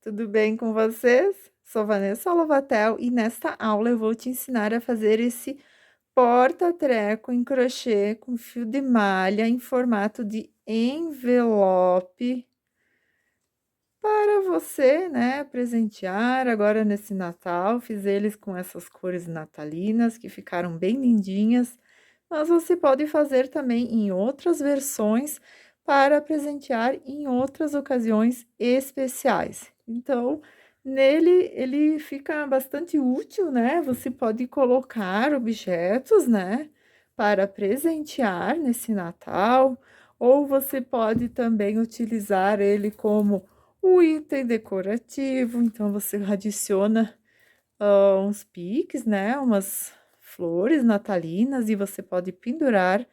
tudo bem com vocês? Sou Vanessa Lovatel e nesta aula eu vou te ensinar a fazer esse porta-treco em crochê com fio de malha em formato de envelope para você, né, presentear agora nesse Natal. Fiz eles com essas cores natalinas que ficaram bem lindinhas, mas você pode fazer também em outras versões para presentear em outras ocasiões especiais. Então, nele ele fica bastante útil, né? Você pode colocar objetos, né, para presentear nesse Natal, ou você pode também utilizar ele como um item decorativo. Então, você adiciona uns piques, né, umas flores natalinas e você pode pendurar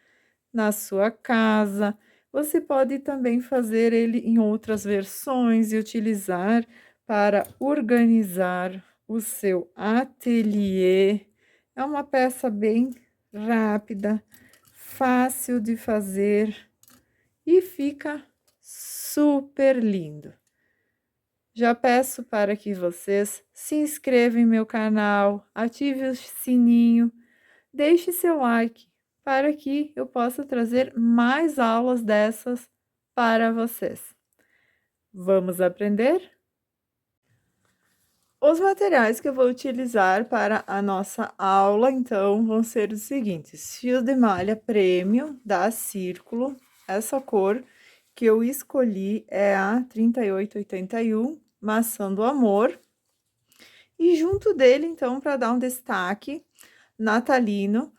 na sua casa. Você pode também fazer ele em outras versões e utilizar para organizar o seu ateliê. É uma peça bem rápida, fácil de fazer e fica super lindo. Já peço para que vocês se inscrevam em meu canal, ative o sininho, deixe seu like para que eu possa trazer mais aulas dessas para vocês. Vamos aprender? Os materiais que eu vou utilizar para a nossa aula, então, vão ser os seguintes: fio de malha premium da Círculo, essa cor que eu escolhi é a 3881, Maçã do Amor. E junto dele, então, para dar um destaque natalino,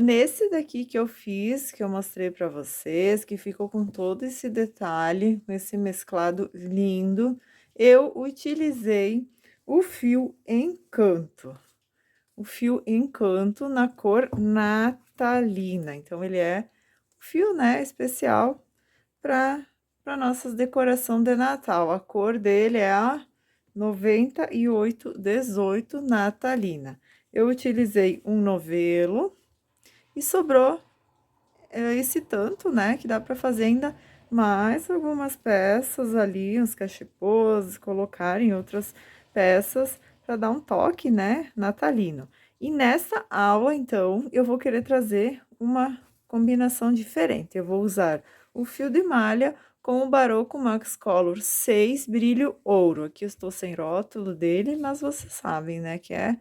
nesse daqui que eu fiz, que eu mostrei para vocês, que ficou com todo esse detalhe, com esse mesclado lindo, eu utilizei o fio Encanto. O fio Encanto na cor natalina. Então, ele é fio, né, especial para nossas decoração de Natal. A cor dele é a 9818 natalina. Eu utilizei um novelo e sobrou esse tanto, né, que dá para fazer ainda mais algumas peças ali, uns cachepôs, colocar em outras peças para dar um toque, né, natalino. E nessa aula, então, eu vou querer trazer uma combinação diferente. Eu vou usar o fio de malha com o Barocco Max Color 6 brilho ouro. Aqui eu estou sem rótulo dele, mas vocês sabem, né, que é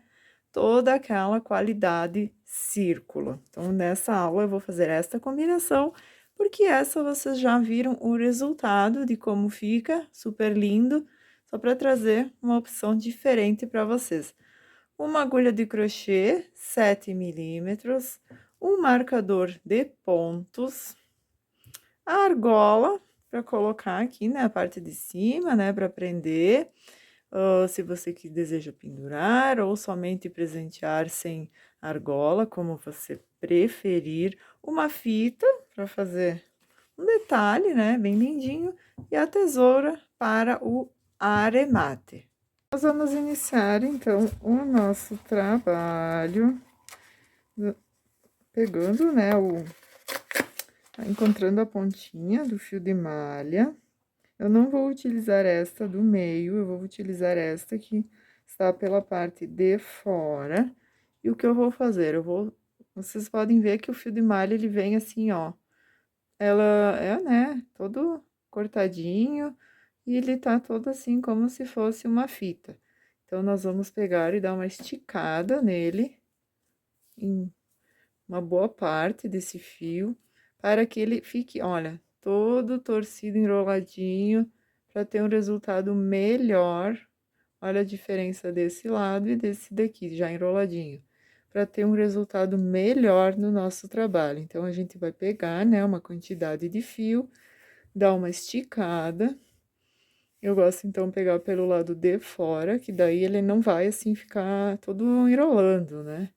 toda aquela qualidade círculo. Então, nessa aula eu vou fazer esta combinação, porque essa vocês já viram o resultado de como fica, super lindo, só para trazer uma opção diferente para vocês. Uma agulha de crochê, 7 milímetros, um marcador de pontos, a argola para colocar aqui, né, a parte de cima, né, para prender, se você que deseja pendurar ou somente presentear sem argola, como você preferir, uma fita para fazer um detalhe, né, bem lindinho, e a tesoura para o aremate. Nós vamos iniciar, então, o nosso trabalho, pegando, né, encontrando a pontinha do fio de malha. Eu não vou utilizar esta do meio, eu vou utilizar esta que está pela parte de fora. E o que eu vou fazer? Vocês podem ver que o fio de malha, ele vem assim, ó. Ela é, né, todo cortadinho e ele tá todo assim como se fosse uma fita. Então, nós vamos pegar e dar uma esticada nele, em uma boa parte desse fio, para que ele fique, olha, todo torcido, enroladinho, para ter um resultado melhor. Olha a diferença desse lado e desse daqui, já enroladinho, para ter um resultado melhor no nosso trabalho. Então, a gente vai pegar, né, uma quantidade de fio, dar uma esticada. Eu gosto, então, pegar pelo lado de fora, que daí ele não vai, assim, ficar todo enrolando, né?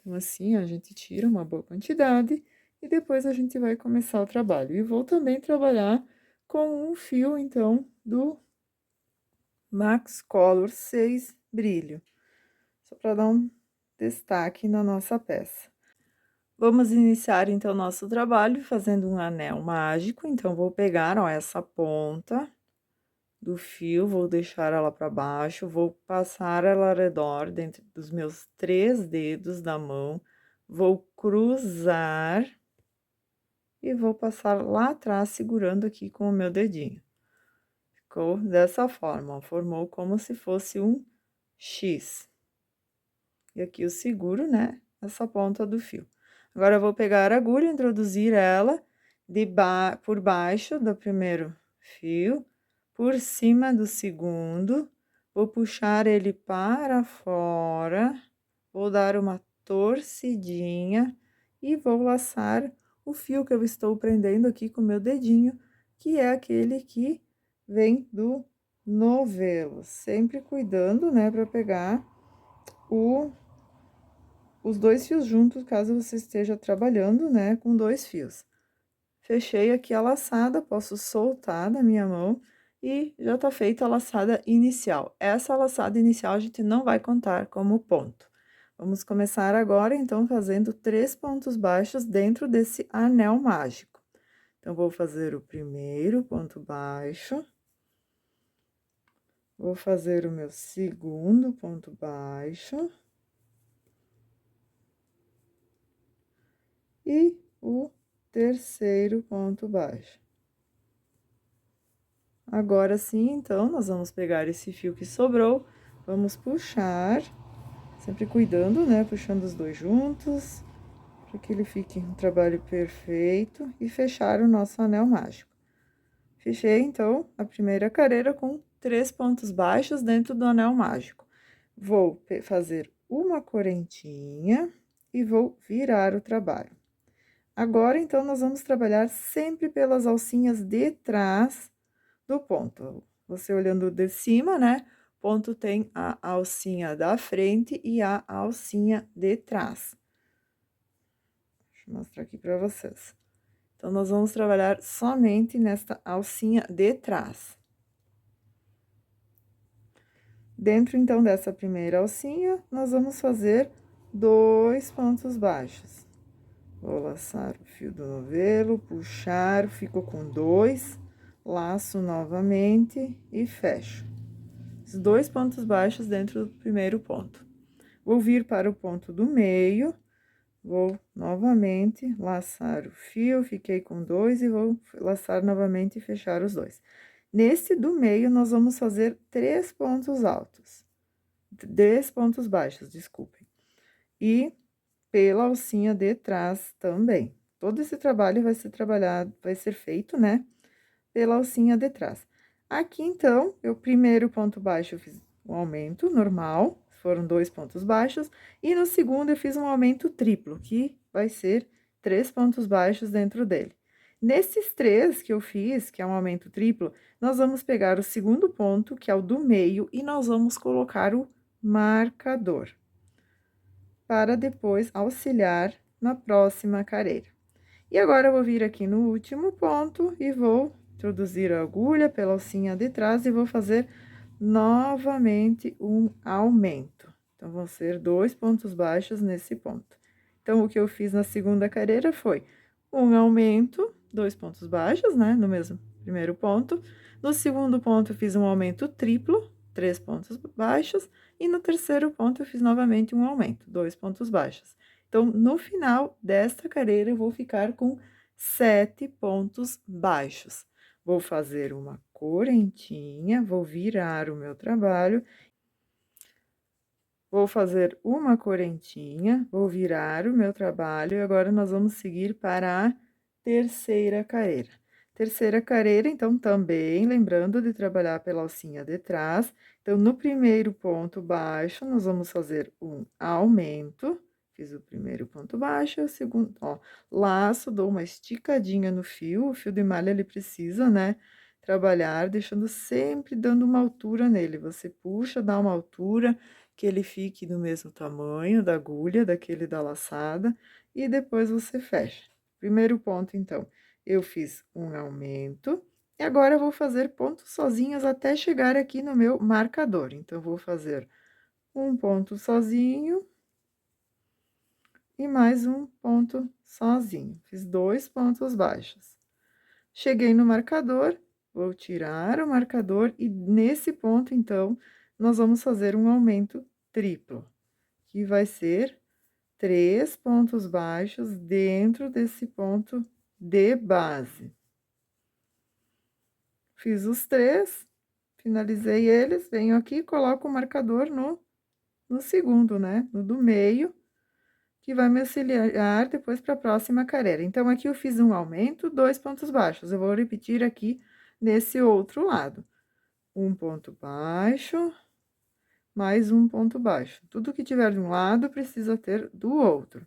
Então, assim, a gente tira uma boa quantidade e depois a gente vai começar o trabalho. E vou também trabalhar com um fio, então, do Max Color 6 brilho, só para dar um destaque na nossa peça. Vamos iniciar, então, nosso trabalho fazendo um anel mágico. Então, vou pegar, ó, essa ponta do fio, vou deixar ela para baixo, vou passar ela ao redor dentro dos meus 3 dedos da mão, vou cruzar e vou passar lá atrás, segurando aqui com o meu dedinho. Ficou dessa forma, ó, formou como se fosse um X. E aqui eu seguro, né, essa ponta do fio. Agora, eu vou pegar a agulha, introduzir ela por baixo do primeiro fio, por cima do segundo, vou puxar ele para fora, vou dar uma torcidinha e vou laçar o fio que eu estou prendendo aqui com o meu dedinho, que é aquele que vem do novelo, sempre cuidando, né, para pegar os 2 fios juntos, caso você esteja trabalhando, né, com 2 fios. Fechei aqui a laçada, posso soltar da minha mão e já tá feita a laçada inicial. Essa laçada inicial a gente não vai contar como ponto. Vamos começar agora, então, fazendo 3 pontos baixos dentro desse anel mágico. Então, vou fazer o primeiro ponto baixo. Vou fazer o meu segundo ponto baixo. E o terceiro ponto baixo. Agora sim, então, nós vamos pegar esse fio que sobrou, vamos puxar, sempre cuidando, né, puxando os 2 juntos, para que ele fique um trabalho perfeito, e fechar o nosso anel mágico. Fechei, então, a primeira carreira com 3 pontos baixos dentro do anel mágico. Vou fazer uma correntinha e vou virar o trabalho. Agora, então, nós vamos trabalhar sempre pelas alcinhas de trás do ponto. Você olhando de cima, né? Ponto tem a alcinha da frente e a alcinha de trás. Deixa eu mostrar aqui para vocês. Então, nós vamos trabalhar somente nesta alcinha de trás. Dentro, então, dessa primeira alcinha, nós vamos fazer 2 pontos baixos. Vou laçar o fio do novelo, puxar, fico com 2, laço novamente e fecho. Os 2 pontos baixos dentro do primeiro ponto. Vou vir para o ponto do meio, vou novamente laçar o fio, fiquei com 2 e vou laçar novamente e fechar os 2. Nesse do meio, nós vamos fazer 3 pontos altos. 3 pontos baixos, desculpem. E pela alcinha de trás também. Todo esse trabalho vai ser feito, né, pela alcinha de trás. Aqui, então, eu primeiro ponto baixo eu fiz um aumento normal, foram 2 pontos baixos, e no segundo eu fiz um aumento triplo, que vai ser 3 pontos baixos dentro dele. Nesses 3 que eu fiz, que é um aumento triplo, nós vamos pegar o segundo ponto, que é o do meio, e nós vamos colocar o marcador, para depois auxiliar na próxima carreira. E agora, eu vou vir aqui no último ponto e vou introduzir a agulha pela alcinha de trás e vou fazer novamente um aumento. Então, vão ser 2 pontos baixos nesse ponto. Então, o que eu fiz na segunda carreira foi um aumento, 2 pontos baixos, né, no mesmo primeiro ponto. No segundo ponto, eu fiz um aumento triplo, 3 pontos baixos, e no terceiro ponto, eu fiz novamente um aumento, 2 pontos baixos. Então, no final desta carreira, eu vou ficar com 7 pontos baixos. Vou fazer uma correntinha, vou virar o meu trabalho. Vou fazer uma correntinha, vou virar o meu trabalho, e agora nós vamos seguir para a terceira carreira. Terceira carreira, então, também lembrando de trabalhar pela alcinha de trás. Então, no primeiro ponto baixo, nós vamos fazer um aumento. Fiz o primeiro ponto baixo, o segundo, ó, laço, dou uma esticadinha no fio, o fio de malha ele precisa, né, trabalhar, deixando sempre dando uma altura nele. Você puxa, dá uma altura, que ele fique do mesmo tamanho da agulha, daquele da laçada, e depois você fecha. Primeiro ponto, então, eu fiz um aumento, e agora eu vou fazer pontos sozinhos até chegar aqui no meu marcador. Então, vou fazer um ponto sozinho e mais um ponto sozinho. Fiz 2 pontos baixos. Cheguei no marcador, Vou tirar o marcador e nesse ponto, então, nós vamos fazer um aumento triplo, que vai ser 3 pontos baixos dentro desse ponto de base. Fiz os 3, finalizei eles, venho aqui e coloco o marcador no segundo, né? No do meio, que vai me auxiliar depois para a próxima carreira. Então, aqui eu fiz um aumento, 2 pontos baixos. Eu vou repetir aqui nesse outro lado. Um ponto baixo, mais um ponto baixo. Tudo que tiver de um lado precisa ter do outro.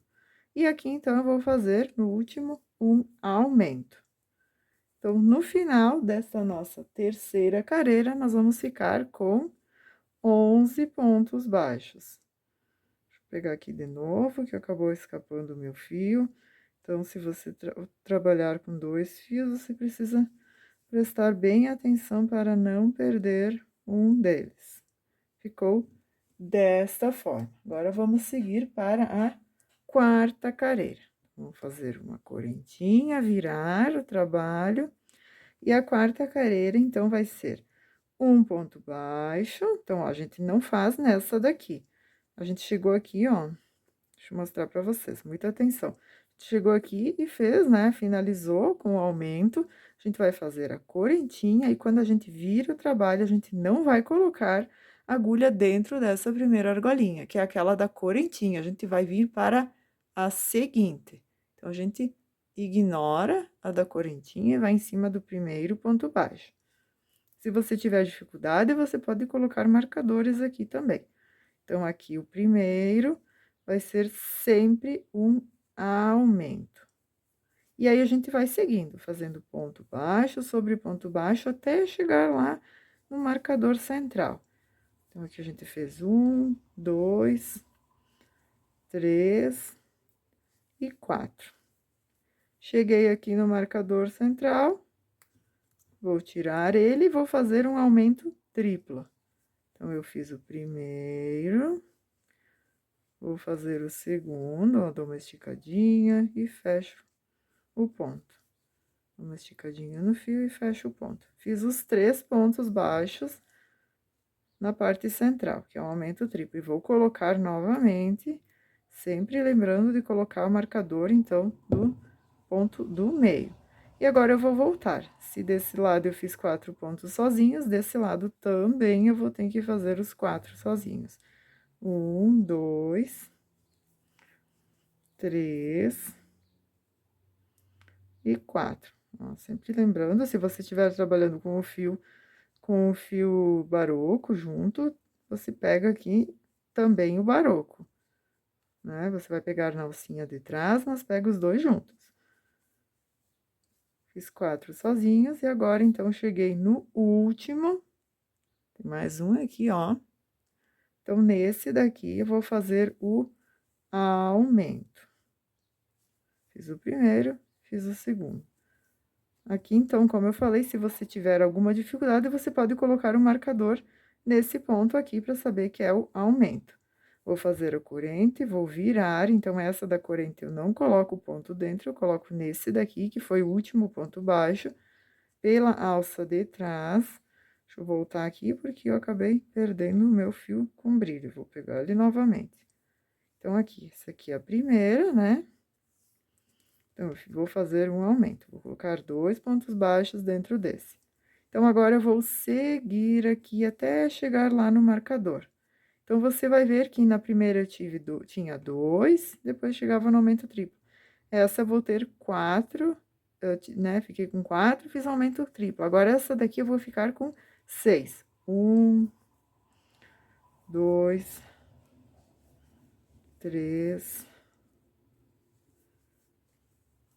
E aqui, então, eu vou fazer no último um aumento. Então, no final dessa nossa terceira carreira, nós vamos ficar com 11 pontos baixos. Deixa eu pegar aqui de novo, que acabou escapando o meu fio. Então, se você trabalhar com 2 fios, você precisa prestar bem atenção para não perder um deles. Ficou desta forma. Agora, vamos seguir para a quarta carreira. Vamos fazer uma correntinha, virar o trabalho. E a quarta carreira, então, vai ser um ponto baixo. Então, ó, a gente não faz nessa daqui. A gente chegou aqui, ó. Deixa eu mostrar para vocês, muita atenção. Chegou aqui e fez, né? Finalizou com o aumento. A gente vai fazer a correntinha e quando a gente vira o trabalho, a gente não vai colocar agulha dentro dessa primeira argolinha, que é aquela da correntinha. A gente vai vir para a seguinte. Então, a gente ignora a da correntinha e vai em cima do primeiro ponto baixo. Se você tiver dificuldade, você pode colocar marcadores aqui também. Então, aqui o primeiro vai ser sempre um aumento. E aí, a gente vai seguindo, fazendo ponto baixo sobre ponto baixo até chegar lá no marcador central. Então, aqui a gente fez 1, 2, 3 e 4. Cheguei aqui no marcador central, vou tirar ele e vou fazer um aumento triplo. Então, eu fiz o primeiro, vou fazer o segundo, ó, dou uma esticadinha e fecho o ponto. Dou uma esticadinha no fio e fecho o ponto. Fiz os 3 pontos baixos na parte central, que é um aumento triplo. E vou colocar novamente, sempre lembrando de colocar o marcador, então, do ponto do meio. E agora, eu vou voltar. Se desse lado eu fiz 4 pontos sozinhos, desse lado também eu vou ter que fazer os 4 sozinhos. 1, 2, 3 e 4. Ó, sempre lembrando, se você estiver trabalhando com o fio baroco junto, você pega aqui também o baroco, né? Você vai pegar na alcinha de trás, mas pega os dois juntos. Fiz 4 sozinhos e agora, então, cheguei no último. Tem mais um aqui, ó. Então, nesse daqui, eu vou fazer o aumento. Fiz o primeiro, fiz o segundo. Aqui, então, como eu falei, se você tiver alguma dificuldade, você pode colocar um marcador nesse ponto aqui para saber que é o aumento. Vou fazer a corrente, vou virar, então, essa da corrente eu não coloco o ponto dentro, eu coloco nesse daqui, que foi o último ponto baixo, pela alça de trás. Deixa eu voltar aqui, porque eu acabei perdendo o meu fio com brilho, vou pegar ele novamente. Então, aqui, essa aqui é a primeira, né? Então, eu vou fazer um aumento, vou colocar 2 pontos baixos dentro desse. Então, agora eu vou seguir aqui até chegar lá no marcador. Então, você vai ver que na primeira eu tinha 2, depois chegava no aumento triplo. Essa eu vou ter 4, né? Fiquei com 4, fiz aumento triplo. Agora, essa daqui eu vou ficar com 6. 1, 2, 3,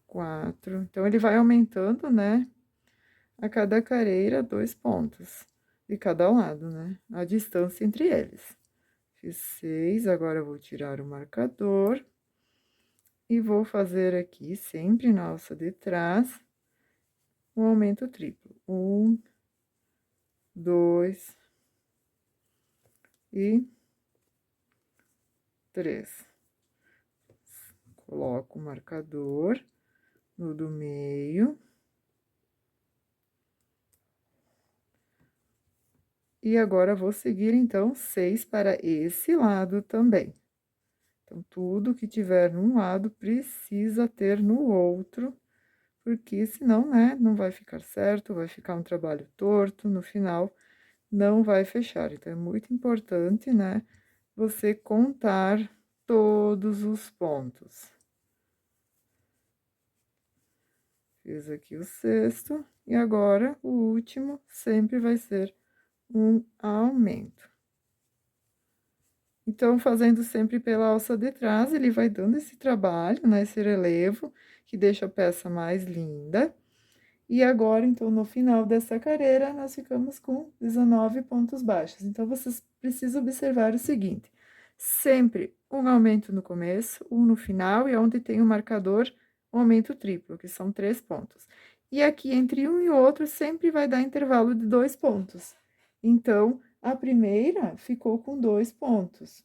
4. Então, ele vai aumentando, né? A cada carreira, 2 pontos de cada lado, né? A distância entre eles. Fiz 6, agora eu vou tirar o marcador. E vou fazer aqui, sempre na alça de trás, um aumento triplo. 1, 2 e 3. Coloco o marcador no do meio. E agora, vou seguir, então, 6 para esse lado também. Então, tudo que tiver num lado precisa ter no outro, porque senão, né, não vai ficar certo, vai ficar um trabalho torto, no final não vai fechar. Então, é muito importante, né, você contar todos os pontos. Fiz aqui o sexto, e agora o último sempre vai ser um aumento. Então, fazendo sempre pela alça de trás, ele vai dando esse trabalho, né, esse relevo, que deixa a peça mais linda. E agora, então, no final dessa carreira, nós ficamos com 19 pontos baixos. Então, vocês precisam observar o seguinte: sempre um aumento no começo, um no final, e onde tem o marcador, um aumento triplo, que são 3 pontos. E aqui, entre um e outro, sempre vai dar intervalo de 2 pontos. Então, a primeira ficou com 2 pontos.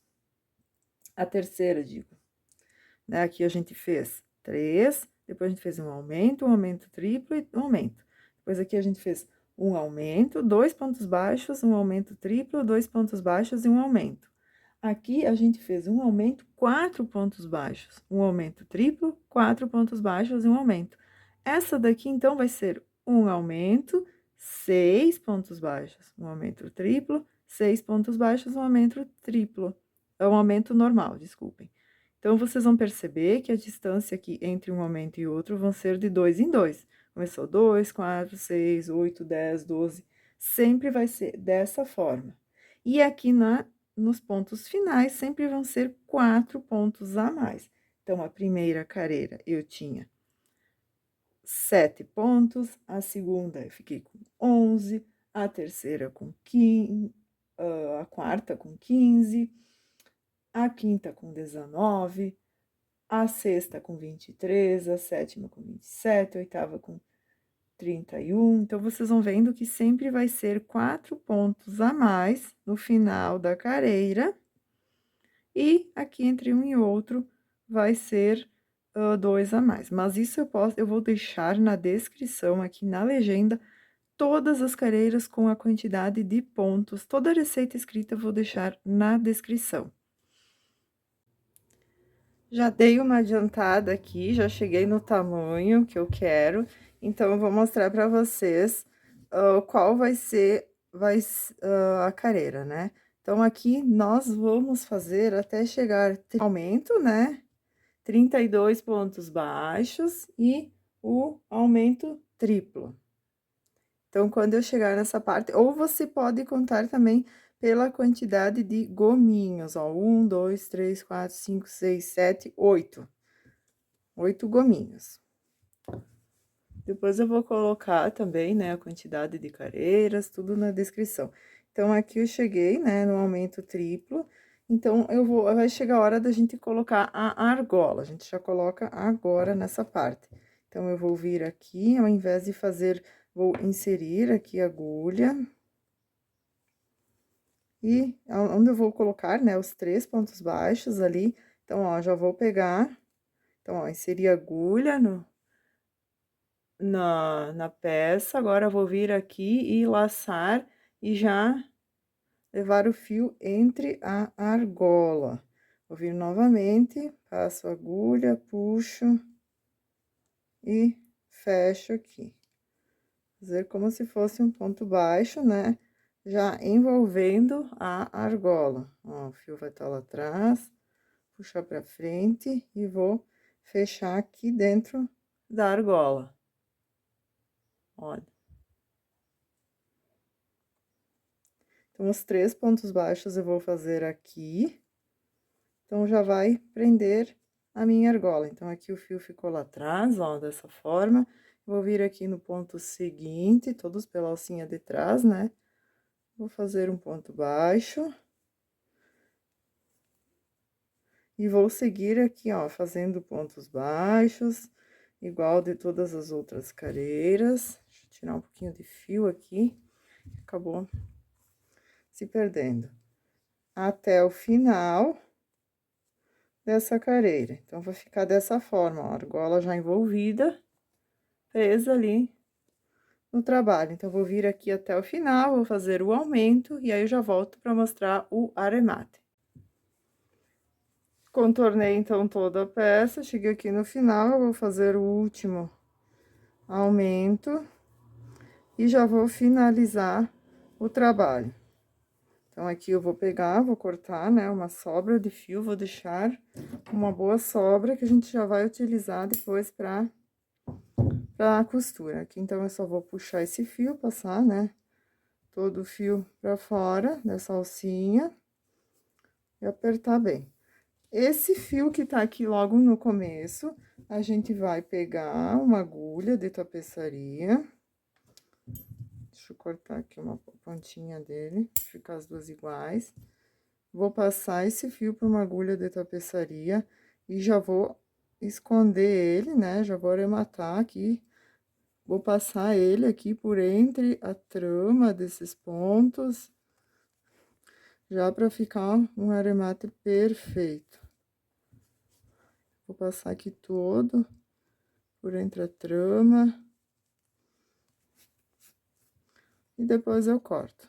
A terceira, digo, né? Aqui a gente fez 3, depois a gente fez um aumento triplo e um aumento. Depois aqui a gente fez um aumento, 2 pontos baixos, um aumento triplo, 2 pontos baixos e um aumento. Aqui a gente fez um aumento, 4 pontos baixos, um aumento triplo, 4 pontos baixos e um aumento. Essa daqui, então, vai ser um aumento, 6 pontos baixos, um aumento triplo, 6 pontos baixos, um aumento triplo. É um aumento normal, desculpem. Então, vocês vão perceber que a distância aqui entre um aumento e outro vão ser de 2 em 2. Começou 2, 4, 6, 8, 10, 12. Sempre vai ser dessa forma. E aqui nos pontos finais, sempre vão ser 4 pontos a mais. Então, a primeira carreira eu tinha 7 pontos, a segunda eu fiquei com 11, a terceira com 15, a quarta com 15, a quinta com 19, a sexta com 23, a sétima com 27, a oitava com 31. Então, vocês vão vendo que sempre vai ser 4 pontos a mais no final da carreira. E aqui entre um e outro vai ser 2 a mais. Mas isso eu vou deixar na descrição, aqui na legenda, todas as carreiras com a quantidade de pontos. Toda a receita escrita eu vou deixar na descrição. Já dei uma adiantada aqui, já cheguei no tamanho que eu quero, então eu vou mostrar para vocês qual vai ser a carreira, né? Então, aqui nós vamos fazer até chegar aumento, né? 32 pontos baixos e o aumento triplo. Então, quando eu chegar nessa parte, ou você pode contar também pela quantidade de gominhos, ó, 1, 2, 3, 4, 5, 6, 7, 8. 8 gominhos. Depois eu vou colocar também, né, a quantidade de careiras, tudo na descrição. Então, aqui eu cheguei, né, no aumento triplo. Então, vai chegar a hora da gente colocar a argola. A gente já coloca agora nessa parte. Então, eu vou vir aqui, ao invés de fazer, vou inserir aqui a agulha. E onde eu vou colocar, né, os 3 pontos baixos ali. Então, ó, já vou pegar. Então, ó, inserir a agulha na peça. Agora, eu vou vir aqui e laçar e já levar o fio entre a argola. Vou vir novamente, passo a agulha, puxo e fecho aqui. Fazer como se fosse um ponto baixo, né? Já envolvendo a argola. Ó, o fio vai estar lá atrás, puxar pra frente e vou fechar aqui dentro da argola. Olha. Então, os 3 pontos baixos eu vou fazer aqui. Então, já vai prender a minha argola. Então, aqui o fio ficou lá atrás, ó, dessa forma. Vou vir aqui no ponto seguinte, todos pela alcinha de trás, né? Vou fazer um ponto baixo. E vou seguir aqui, ó, fazendo pontos baixos, igual de todas as outras careiras. Deixa eu tirar um pouquinho de fio aqui, acabou se perdendo. Até o final dessa careira. Então, vai ficar dessa forma, ó, a argola já envolvida, presa ali no trabalho. Então, vou vir aqui até o final, vou fazer o aumento, e aí eu já volto para mostrar o aremate. Contornei, então, toda a peça, cheguei aqui no final, eu vou fazer o último aumento e já vou finalizar o trabalho. Então, aqui eu vou pegar, vou cortar, né, uma sobra de fio, vou deixar uma boa sobra que a gente já vai utilizar depois pra costura. Aqui, então, eu só vou puxar esse fio, passar, né, todo o fio pra fora dessa alcinha e apertar bem. Esse fio que tá aqui logo no começo, a gente vai pegar uma agulha de tapeçaria. Deixa eu cortar aqui uma pontinha dele, ficar as duas iguais. Vou passar esse fio por uma agulha de tapeçaria e já vou esconder ele, né? Já vou arrematar aqui. Vou passar ele aqui por entre a trama desses pontos, já para ficar um arremate perfeito. Vou passar aqui todo por entre a trama. E depois eu corto.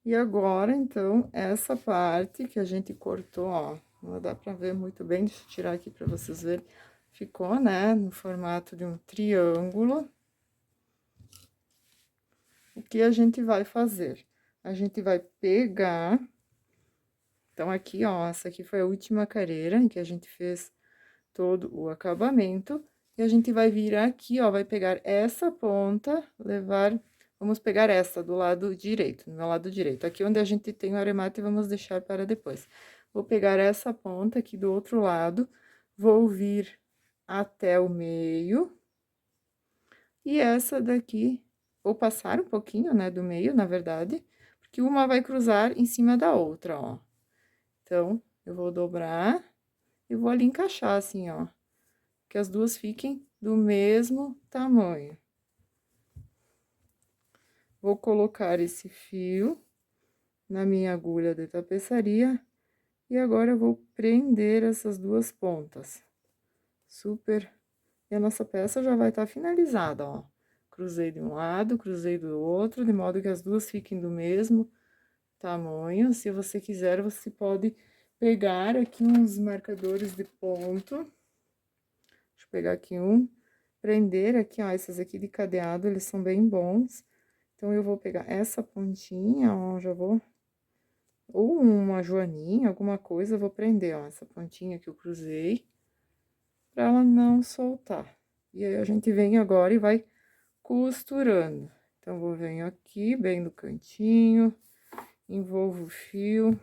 E agora, então, essa parte que a gente cortou, ó, não dá pra ver muito bem, deixa eu tirar aqui pra vocês verem. Ficou, né, no formato de um triângulo. O que a gente vai fazer? A gente vai pegar... Então, aqui, ó, essa aqui foi a última careira em que a gente fez todo o acabamento. E a gente vai vir aqui, ó, vai pegar essa ponta, levar... Vamos pegar essa do lado direito, no meu lado direito. Aqui onde a gente tem o aremate, vamos deixar para depois. Vou pegar essa ponta aqui do outro lado, vou vir até o meio. E essa daqui, vou passar um pouquinho, né, do meio, na verdade, porque uma vai cruzar em cima da outra, ó. Então, eu vou dobrar e vou ali encaixar assim, ó, que as duas fiquem do mesmo tamanho. Vou colocar esse fio na minha agulha de tapeçaria e agora eu vou prender essas duas pontas. Super. E a nossa peça já vai estar finalizada, ó. Cruzei de um lado, cruzei do outro, de modo que as duas fiquem do mesmo tamanho. Se você quiser, você pode pegar aqui uns marcadores de ponto. Deixa eu pegar aqui um. Prender aqui, ó, esses aqui de cadeado, eles são bem bons. Então, eu vou pegar essa pontinha, ó, já vou... Ou uma joaninha, alguma coisa, eu vou prender, ó, essa pontinha que eu cruzei, pra ela não soltar. E aí, a gente vem agora e vai costurando. Então, vou venho aqui, bem no cantinho, envolvo o fio,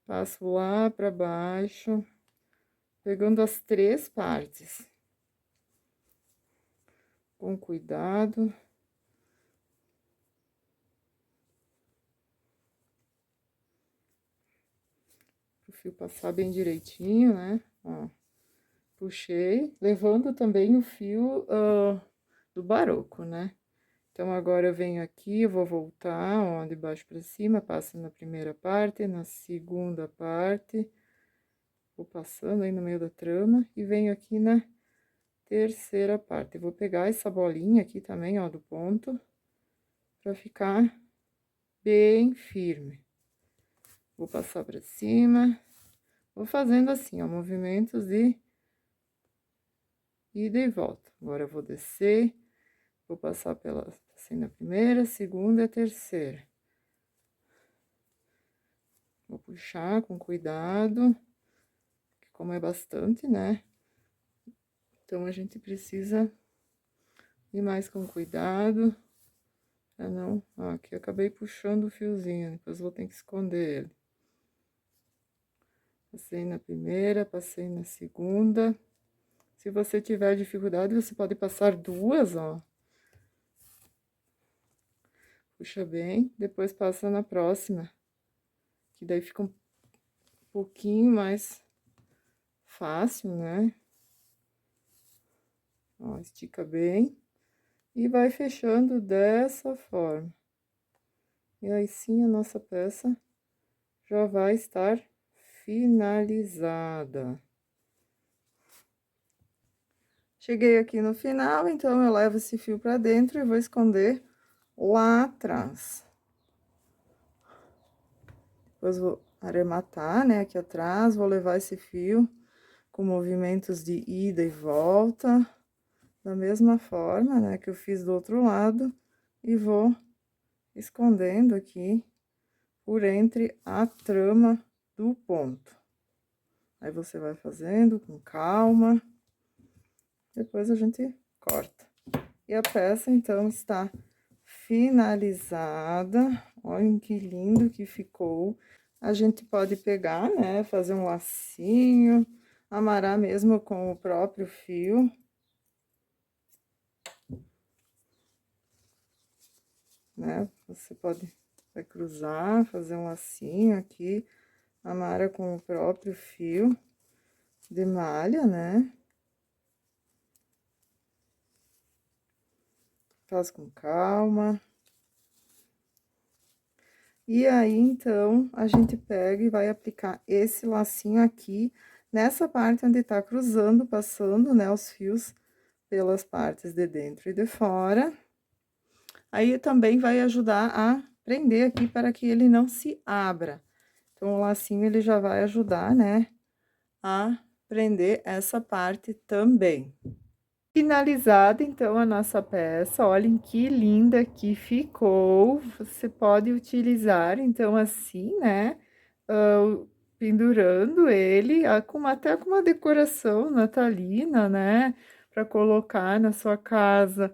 passo lá pra baixo, pegando as três partes. Com cuidado. O fio passar bem direitinho, né? Ó, puxei, levando também o fio do baroco, né? Então, agora eu venho aqui, eu vou voltar, ó, de baixo pra cima, passo na primeira parte, na segunda parte, vou passando aí no meio da trama, e venho aqui na terceira parte. Eu vou pegar essa bolinha aqui também, ó, do ponto, pra ficar bem firme. Vou passar pra cima, vou fazendo assim, ó, movimentos de ida e volta. Agora, eu vou descer, vou passar pela, assim, na primeira, segunda e terceira. Vou puxar com cuidado, como é bastante, né? Então, a gente precisa ir mais com cuidado, pra não... Ó, aqui eu acabei puxando o fiozinho, depois vou ter que esconder ele. Passei na primeira, passei na segunda. Se você tiver dificuldade, você pode passar duas, ó. Puxa bem, depois passa na próxima, que daí fica um pouquinho mais fácil, né? Ó, estica bem e vai fechando dessa forma. E aí sim a nossa peça já vai estar finalizada. Cheguei aqui no final, então eu levo esse fio pra dentro e vou esconder lá atrás. Depois vou arrematar, né, aqui atrás, vou levar esse fio com movimentos de ida e volta, da mesma forma, né, que eu fiz do outro lado, e vou escondendo aqui por entre a trama do ponto. Aí você vai fazendo com calma, depois a gente corta. E a peça, então, está finalizada. Olhem que lindo que ficou. A gente pode pegar, né, fazer um lacinho, amarrar mesmo com o próprio fio. Né, você vai cruzar, fazer um lacinho aqui, amarra com o próprio fio de malha, né? Faz com calma. E aí, então, a gente pega e vai aplicar esse lacinho aqui, nessa parte onde tá cruzando, passando, né, os fios pelas partes de dentro e de fora. Aí, também vai ajudar a prender aqui para que ele não se abra. Então, o lacinho, ele já vai ajudar, né, a prender essa parte também. Finalizada, então, a nossa peça, olhem que linda que ficou. Você pode utilizar, então, assim, né, pendurando ele, até com uma decoração natalina, né, para colocar na sua casa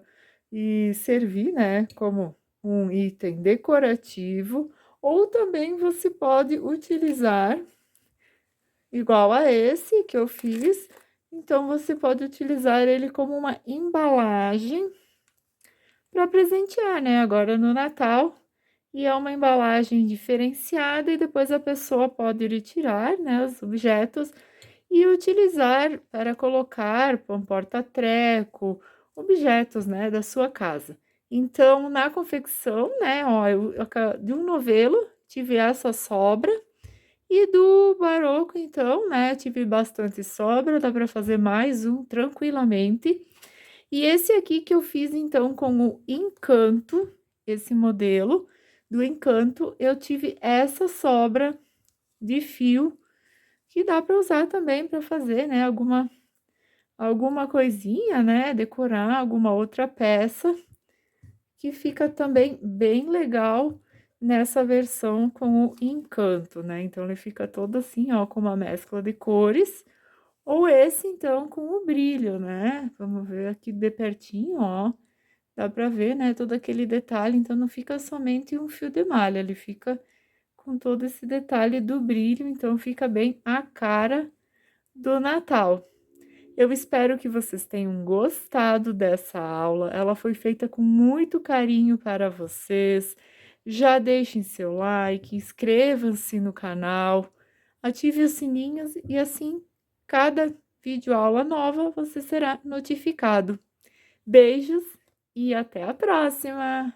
e servir, né, como um item decorativo, ou também você pode utilizar igual a esse que eu fiz. Então, você pode utilizar ele como uma embalagem para presentear, né? Agora no Natal. E é uma embalagem diferenciada e depois a pessoa pode retirar, né, os objetos e utilizar para colocar um porta-treco, objetos, né, da sua casa. Então, na confecção, né, ó, de um novelo tive essa sobra. E do barroco, então, né, tive bastante sobra, dá para fazer mais um tranquilamente. E esse aqui que eu fiz, então, com o Encanto, esse modelo do Encanto, eu tive essa sobra de fio, que dá para usar também para fazer, né, alguma coisinha, né, decorar alguma outra peça, que fica também bem legal nessa versão com o Encanto, né? Então, ele fica todo assim, ó, com uma mescla de cores, ou esse, então, com o brilho, né? Vamos ver aqui de pertinho, ó, dá pra ver, né, todo aquele detalhe, então não fica somente um fio de malha, ele fica com todo esse detalhe do brilho, então fica bem a cara do Natal. Eu espero que vocês tenham gostado dessa aula. Ela foi feita com muito carinho para vocês. Já deixem seu like, inscrevam-se no canal, ative os sininhos e assim, cada vídeo aula nova você será notificado. Beijos e até a próxima!